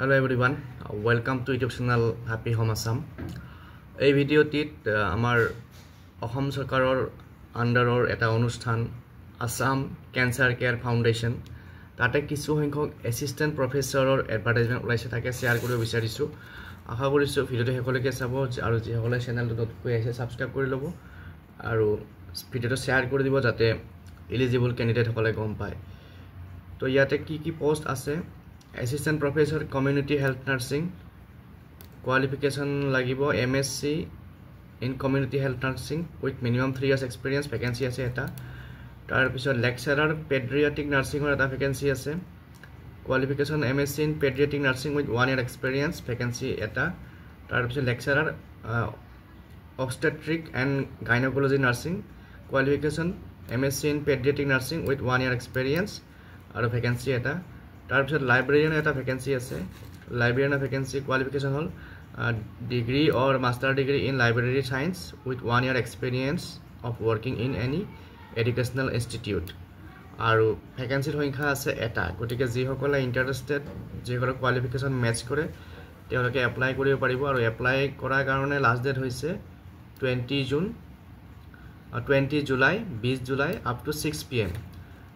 Hello everyone, welcome to YouTube channel Happy Home Assam. এই ভিডিওটিত আমাৰ অসম চৰকাৰৰ আণ্ডাৰৰ এটা অনুষ্ঠান আসাম ক্যান্সাৰ কেয়াৰ ফাউণ্ডেশ্যন তাতে কিছু সংখ্যক এসিস্ট্যান্ট প্ৰফেছৰৰ এডভাৰটাইজমেন্ট ওলাইছে তাকে শেয়াৰ কৰিব বিচাৰিছো আশা কৰিছো ভিডিওটো শেষলৈকে চাব আৰু যিসকলে চেনেলটো নতুনকৈ আহিছে সাবস্ক্ৰাইব কৰি ল'ব আৰু ভিডিওটো শেয়াৰ কৰি দিব যাতে এলিজিবল ক্যান্ডিডেট সকলে গম পায় তো ইয়াতে কি পোষ্ট আছে Assistant Professor Community Health Nursing qualification lagibo MSc in Community Health Nursing with minimum 3 years experience vacancy ase eta tar pisot lecturer Pediatric Nursing or eta vacancy ase qualification MSc in Pediatric Nursing with 1 year experience vacancy eta tar pisot lecturer Obstetric and Gynecology Nursing qualification MSc in Pediatric Nursing with 1 year experience aru vacancy eta তাৰপিছত librarian এটা vacancy আছে librarian vacancy qualification হল degree or master degree in library science with 1 year experience of working in any educational institute আৰু ভ্যাকেন্সিৰ সংখ্যা আছে এটা গতিকে যি সকলে ইন্টাৰেস্টেড যি সকলে কোৱালিফিকেশন মেচ কৰে তেওঁলোকে এপ্লাই কৰিব পাৰিব আৰু এপ্লাই কৰাৰ কাৰণে লাষ্ট ডেট হৈছে 20 July 20 July up to 6 pm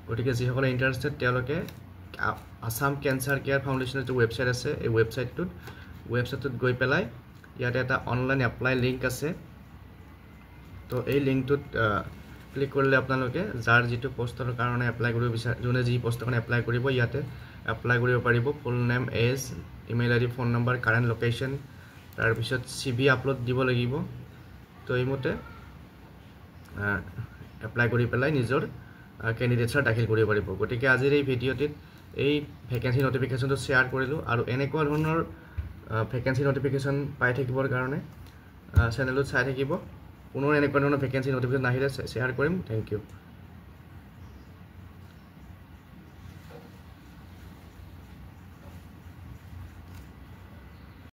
গতিকে যি সকলে ইন্টাৰেস্টেড তেওঁলোকে Assam Cancer Care Foundation जो वेबसाइट আছে এই ওয়েবসাইটত গৈ পেলাই ইয়াতে এটা অনলাইন এপ্লাই লিংক আছে তো এই লিংকটোত ক্লিক কৰিলে আপোনালোকে যাৰ যেটো পোষ্টৰ কাৰণে এপ্লাই কৰিব বিচাৰে যোনে যি পোষ্টৰ কাৰণে এপ্লাই কৰিব ইয়াতে এপ্লাই কৰিব পাৰিব full name age email ID phone number current location তাৰ পিছত সিভি আপলোড দিব লাগিব তো এইমতে এপ্লাই কৰি পেলাই নিজৰ ক্যান্ডিডেটছৰ দাখিল কৰিব পাৰিব গতিকে আজিৰ এই ভিডিওটিত এই ভ্যাকেন্সি নোটিফিকেশনটো শেয়াৰ কৰিলো আৰু এনেকুৱা ধৰণৰ ভ্যাকেন্সি নোটিফিকেশন পাই থাকিবৰ কাৰণে চেনেলত চাই থাকিব পুনৰ এনেকুৱা ধৰণৰ ভ্যাকেন্সি নোটিফিকেশন আহিলে শেয়াৰ কৰিম থ্যাংক ইউ